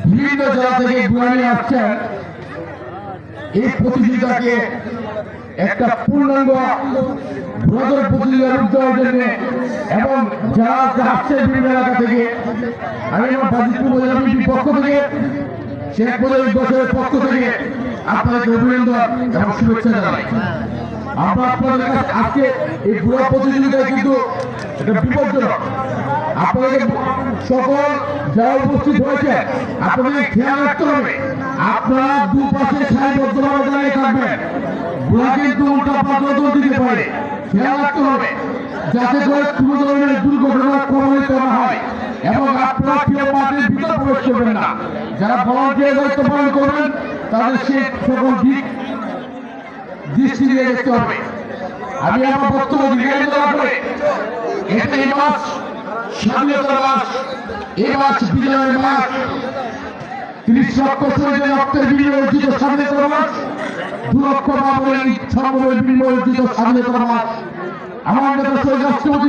বিভিন্ন জেলা থেকে ঘুরে আসছেন এই প্রতিযোগিতাকে একটা পূর্ণাঙ্গ বৃহত্তর প্রতিযোগিতা রূপ দেওয়ার জন্য এবং যারা আসছে বিভিন্ন এলাকা থেকে আমি আমার বাজিতপুর উপজেলা বিএনপির পক্ষ থেকে শেখ মুজিবুর বছরের পক্ষ থেকে আপনাদেরকে অভিনন্দন এবং শুভেচ্ছা জানাই। আমরা আপনাদের কাছে আজকে এই পুরো প্রতিযোগিতায় কিন্তু একটা বিপজ্জনক। আপনাদের সকল যারা উপস্থিত হয়েছে আপনাদের খেয়াল রাখতে হবে, আপনারা দুপাশে সারিবদ্ধভাবে দাঁড়িয়ে থাকবেন। বুড়া কিন্তু উল্টা পাল্টা দৌড় দিতে পারে, খেয়াল রাখতে হবে যাতে করে কোনো ধরনের দুর্ঘটনা প্রমাণিত না হয় এবং আপনারা কেউ মাঠের ভিতর প্রবেশ করবেন না। যারা ভলান্টিয়ার দায়িত্ব পালন করবেন তাদের সে সকল দিক দৃষ্টি দিয়ে দেখতে হবে। আমি আমার বক্তব্য দীর্ঘায়িত দেওয়ার পরে এই মাস স্বাধীনতার মাস, এই মাস বিজয়ের মাস, ৩০ লক্ষ শহীদের রক্তের বিনিময়ে অর্জিত স্বাধীনতার মাস, ২ লক্ষ বাবরের সর্বময় বিনিময়ে অর্জিত স্বাধীনতার মাস। আমার নেতা শহীদ রাষ্ট্রপতি